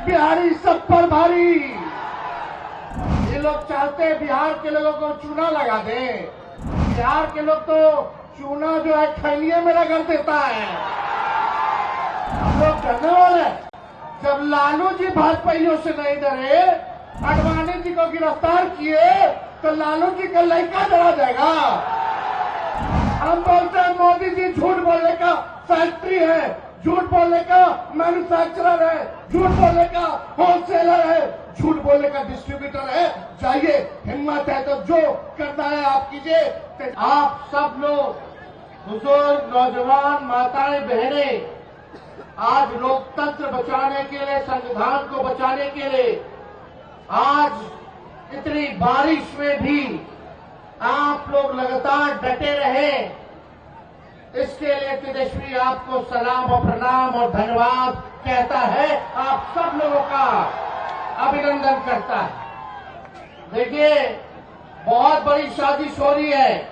एक बिहारी सब पर भारी। ये लोग चाहते हैं बिहार के लोगों को चूना लगा दें। बिहार के लोग तो चूना जो है खैलिए में रगड़ देता है। हम लोग डरने वाले हैं। जब लालू जी भाजपाइयों से नहीं डरे, आडवाणी जी को गिरफ्तार किए, तो लालू जी का लड़का डरा जाएगा। हम बोलते हैं मोदी जी झूठ बोलने का फैक्ट्री है, झूठ बोलने का मैन्युफैक्चरर है, झूठ बोलने का होलसेलर है, झूठ बोलने का डिस्ट्रीब्यूटर है। जाइए, हिम्मत है तो जो करना है आप कीजिए। आप सब लोग, बुजुर्ग, नौजवान, माताएं, बहनें, आज लोकतंत्र बचाने के लिए, संविधान को बचाने के लिए, आज इतनी बारिश में भी आप लोग लगातार डटे रहे। इसके लिए तेजस्वी आपको सलाम और प्रणाम और धन्यवाद कहता है, आप सब लोगों का अभिनंदन करता है। देखिए, बहुत बड़ी साजिश हो रही है।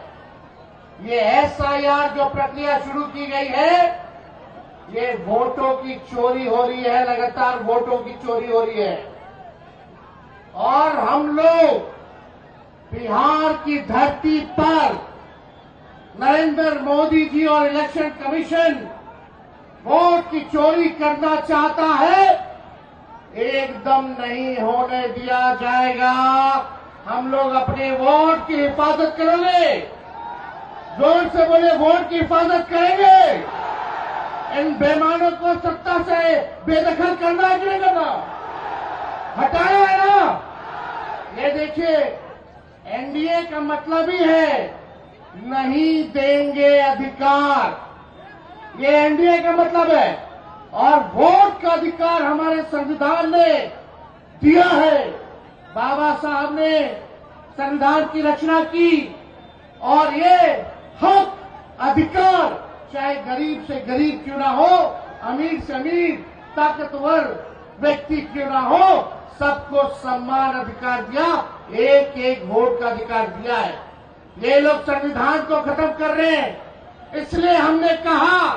ये एसआईआर जो प्रक्रिया शुरू की गई है, ये वोटों की चोरी हो रही है, लगातार वोटों की चोरी हो रही है। और हम लोग बिहार की धरती पर नरेंद्र मोदी जी और इलेक्शन कमीशन वोट की चोरी करना चाहता है, एकदम नहीं होने दिया जाएगा। हम लोग अपने वोट की हिफाजत करेंगे। जोर से बोले, वोट की हिफाजत करेंगे। इन बेईमानों को सत्ता से बेदखल करना है कि नहीं करना? हटाना है ना? ये देखिए, एनडीए का मतलब ही है नहीं देंगे अधिकार। ये एनडीए का मतलब है। और वोट का अधिकार हमारे संविधान ने दिया है। बाबा साहब ने संविधान की रचना की और ये हक, अधिकार, चाहे गरीब से गरीब क्यों ना हो, अमीर से अमीर, ताकतवर व्यक्ति क्यों ना हो, सबको समान अधिकार दिया, एक एक वोट का अधिकार दिया है। ये लोग संविधान को खत्म कर रहे हैं। इसलिए हमने कहा,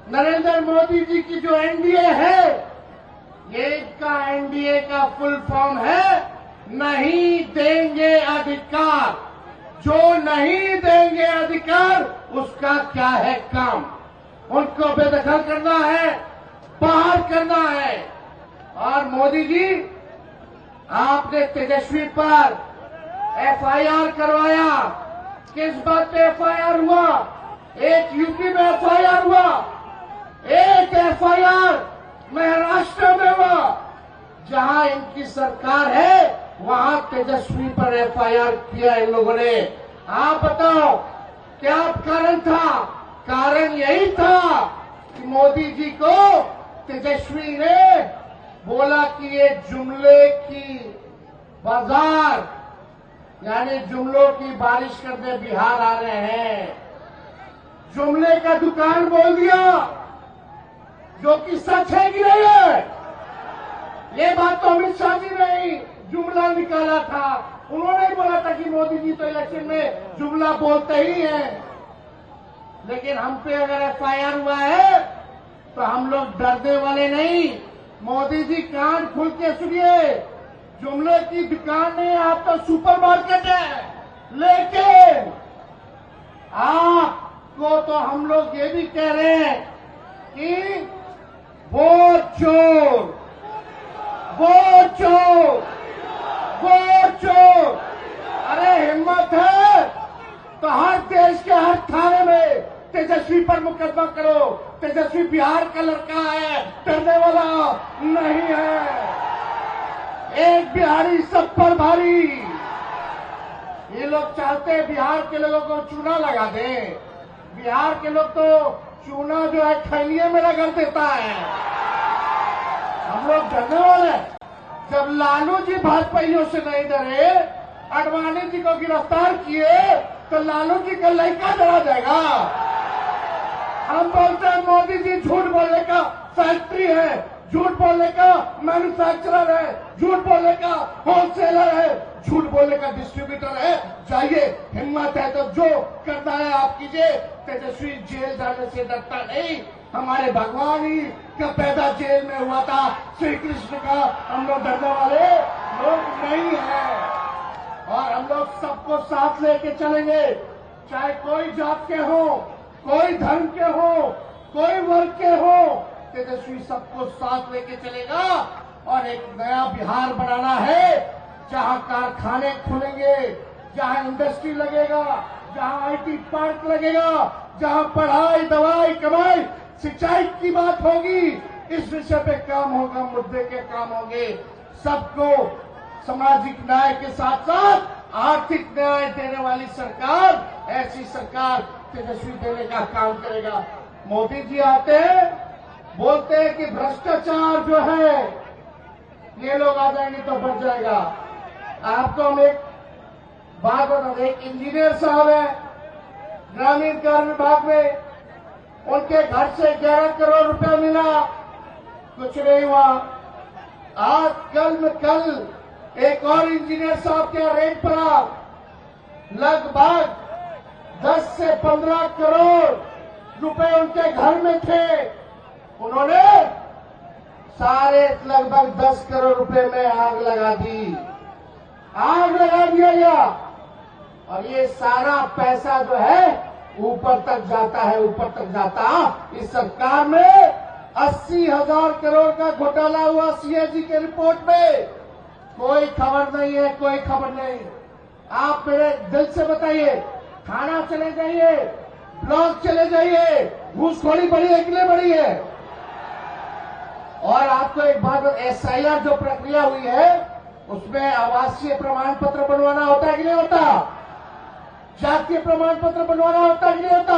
नरेंद्र मोदी जी की जो एनडीए है, ये का एनडीए का फुल फॉर्म है नहीं देंगे अधिकार। जो नहीं देंगे अधिकार, उसका क्या है काम? उनको बेदखल करना है, बाहर करना है। और मोदी जी, आपने तेजस्वी पर एफआईआर करवाया। किस बात पे एफआईआर हुआ? एक यूपी में एफआईआर हुआ, एक एफआईआर महाराष्ट्र में हुआ। जहां इनकी सरकार है, वहां तेजस्वी पर एफआईआर किया इन लोगों ने। आप बताओ, क्या कारण था? कारण यही था कि मोदी जी को तेजस्वी ने बोला कि ये जुमले की बाजार, यानी जुमलों की बारिश करने बिहार आ रहे हैं। जुमले का दुकान बोल दिया, जो कि सच है कि नहीं है? ये बात तो अमित शाह जी ने ही जुमला निकाला था। उन्होंने ही बोला था कि मोदी जी तो इलेक्शन में जुमला बोलते ही हैं। लेकिन हम पे अगर एफआईआर हुआ है तो हम लोग डरने वाले नहीं। मोदी जी, कान खुल के सुनिए, जुमले की दुकान नहीं, आप तो सुपर मार्केट है। लेकिन आपको तो हम लोग ये भी कह रहे हैं कि वोट चोर, वोट चोर, वोट चोर। अरे हिम्मत है तो हर देश के हर थाने में तेजस्वी पर मुकदमा करो। तेजस्वी बिहार का लड़का है, डरने वाला नहीं है। एक बिहारी सब पर भारी। ये लोग चाहते हैं बिहार के लोगों को चूना लगा दें। बिहार के लोग तो चूना जो है खैलिए में रगड़ देता है। हम लोग डरने वाले हैं। जब लालू जी भाजपाइयों से नहीं डरे, आडवाणी जी को गिरफ्तार किए, तो लालू जी का लड़का डरा जाएगा। हम बोलते हैं मोदी जी झूठ बोलने का फैक्ट्री है, झूठ बोलने का मैन्युफैक्चरर है, झूठ बोलने का होलसेलर है, झूठ बोलने का डिस्ट्रीब्यूटर है। जाइए, हिम्मत है तो जो करना है आप कीजिए। तेजस्वी जेल जाने से डरता नहीं। हमारे भगवान ही का पैदा जेल में हुआ था। श्री कृष्ण का हम लोग डरने वाले लोग नहीं है और हम लोग सबको साथ लेके चलेंगे, चाहे कोई जात के हो, कोई धर्म के हो, कोई वर्ग के हो। तेजस्वी सबको साथ लेके चलेगा और एक नया बिहार बनाना है जहां कारखाने खुलेंगे, जहां इंडस्ट्री लगेगा, जहां आईटी पार्क लगेगा, जहां पढ़ाई, दवाई, कमाई, सिंचाई की बात होगी। इस विषय पे काम होगा, मुद्दे के काम होंगे। सबको सामाजिक न्याय के साथ साथ आर्थिक न्याय देने वाली सरकार, ऐसी सरकार तेजस्वी देने का काम करेगा। मोदी जी आते हैं, बोलते हैं कि भ्रष्टाचार जो है ये लोग आ जाएंगे तो बढ़ जाएगा। आपको हम एक बात बता दें, एक इंजीनियर साहब है ग्रामीण कार्य विभाग में, उनके घर से 11 करोड़ रुपया मिला, कुछ नहीं हुआ। आज कल एक और इंजीनियर साहब के रेट पड़ा, लगभग 10 से 15 करोड़ रुपए उनके घर में थे। उन्होंने सारे लगभग 10 करोड़ रुपए में आग लगा दी, आग लगा दिया गया और ये सारा पैसा जो है ऊपर तक जाता है, ऊपर तक जाता। इस सरकार में 80,000 करोड़ का घोटाला हुआ सीएजी के रिपोर्ट में, कोई खबर नहीं है, कोई खबर नहीं। आप मेरे दिल से बताइए, थाना चले जाइए, ब्लॉक चले जाइए, घूसखोरी बढ़ी है कि नहीं बढ़ी है? और आपको एक बात, एसआईआर जो प्रक्रिया हुई है उसमें आवासीय प्रमाण पत्र बनवाना होता है कि नहीं होता? जातीय प्रमाण पत्र बनवाना होता है कि नहीं होता?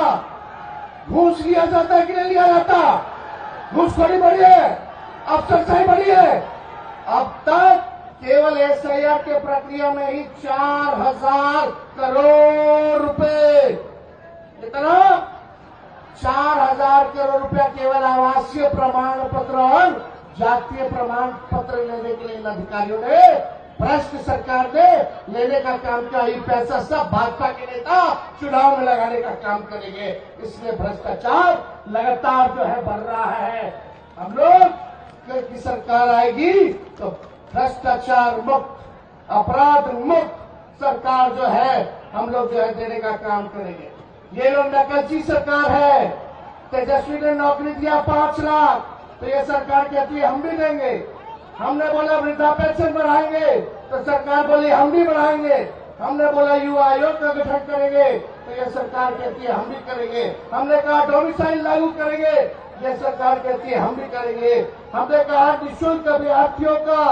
घूस लिया जाता है कि नहीं लिया जाता? घूसखोरी बढ़ी है, अफसरशाही बढ़ी है। अब तक केवल एसआईआर के प्रक्रिया में ही 4,000 करोड़ रुपए, कितना? 4,000 करोड़ रुपया केवल आवासीय प्रमाण पत्र और जातीय प्रमाण पत्र लेने के लिए इन अधिकारियों ने, भ्रष्ट सरकार ने लेने का काम किया। ये पैसा सब भाजपा के नेता चुनाव में लगाने का काम करेंगे, इसलिए भ्रष्टाचार लगातार जो है बढ़ रहा है। हम लोग की सरकार आएगी तो भ्रष्टाचार मुक्त, अपराध मुक्त सरकार जो है हम लोग जो है देने का काम करेंगे। ये लोग नकलची सरकार है। तेजस्वी ने नौकरी दिया 5 लाख, तो ये सरकार कहती है हम भी देंगे। हमने बोला वृद्धा पेंशन बढ़ाएंगे, तो सरकार बोली हम भी बढ़ाएंगे। हमने बोला युवा आयोग का गठन करेंगे, तो ये सरकार कहती है हम भी करेंगे। हमने कहा डोमिसाइल लागू करेंगे, ये सरकार कहती है हम भी करेंगे। हमने कहा निःशुल्क अभ्यर्थियों का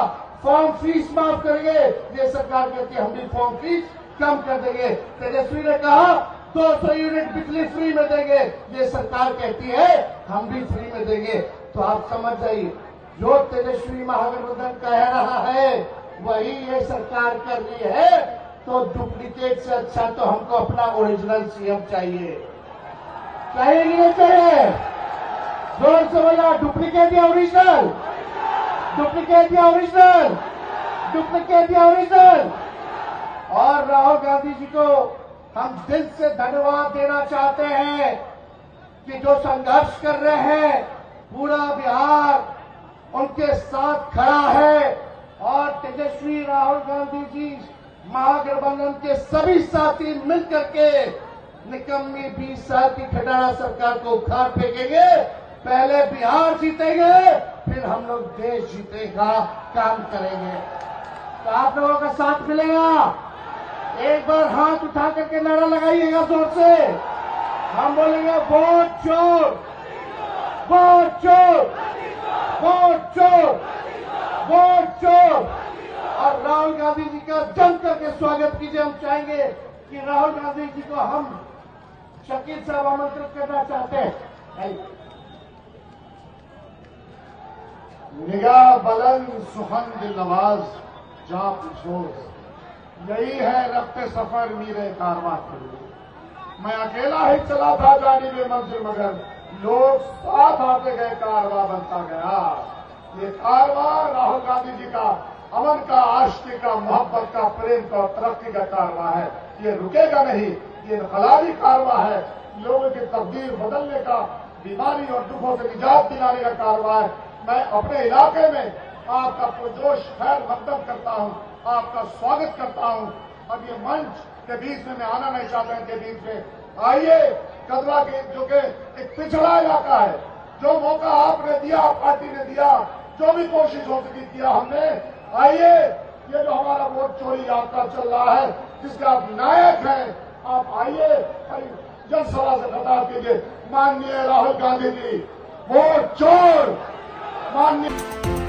फॉर्म फीस माफ करेंगे, ये सरकार कहती है हम भी फॉर्म फीस कम कर देंगे। तेजस्वी ने कहा 200 यूनिट बिजली फ्री में देंगे, ये सरकार कहती है हम भी फ्री में देंगे। तो आप समझ जाइए, जो तेजस्वी महागठबंधन कह रहा है वही ये सरकार कर रही है। तो डुप्लीकेट से अच्छा तो हमको अपना ओरिजिनल सीएम चाहिए, चाहिए नहीं चाहिए? जोर से बोला, डुप्लीकेट या ओरिजिनल? डुप्लीकेट या ओरिजिनल? डुप्लीकेट या ओरिजिनल? और राहुल गांधी जी को हम दिल से धन्यवाद देना चाहते हैं कि जो संघर्ष कर रहे हैं, पूरा बिहार उनके साथ खड़ा है और तेजस्वी राहुल गांधी जी महागठबंधन के सभी साथी मिलकर के निकम्मी 20 साल की खटारा सरकार को उखाड़ फेंकेंगे। पहले बिहार जीतेंगे, फिर हम लोग देश जीतने का काम करेंगे। तो आप लोगों का साथ मिलेगा। एक बार हाथ उठा करके नारा लगाइएगा जोर से। हम बोलेंगे वोट चोर, वोट चोर, वोट चोर, वोट चोर। और राहुल गांधी जी का जम करके स्वागत कीजिए। हम चाहेंगे कि राहुल गांधी जी को हम शकील साहब आमंत्रित करना चाहते हैं। निगाह बुलंद सुखन दिल नवाज जा पुरसोज, यही है रफ्ते सफर मीरे कारवां खुली। मैं अकेला ही चला था जानिबे मंजिल, मगर लोग साथ आते गए, कारवां बनता गया। ये कारवां राहुल गांधी जी का अमन का, आशिकी का, मोहब्बत का, प्रेम का, तरक्की का कारवां है। ये रुकेगा नहीं, ये इनकलाबी कारवां है। लोगों की तकदीर बदलने का, बीमारी और दुखों से निजात दिलाने का कारोबार। मैं अपने इलाके में आपका पुरजोश खैर मकदम करता हूं, आपका स्वागत करता हूं। अब ये मंच के बीच में मैं आना नहीं चाहता, इनके बीच में आइए। कदवा के जो कि एक पिछड़ा इलाका है, जो मौका आपने दिया, पार्टी ने दिया, जो भी कोशिश हो सकी किया हमने। आइए, ये जो हमारा वोट चोरी यात्रा चल रहा है, जिसके आप नायक हैं, आप आइए, जनसभा से खिताब कीजिए, माननीय राहुल गांधी जी, वोट चोर, माननीय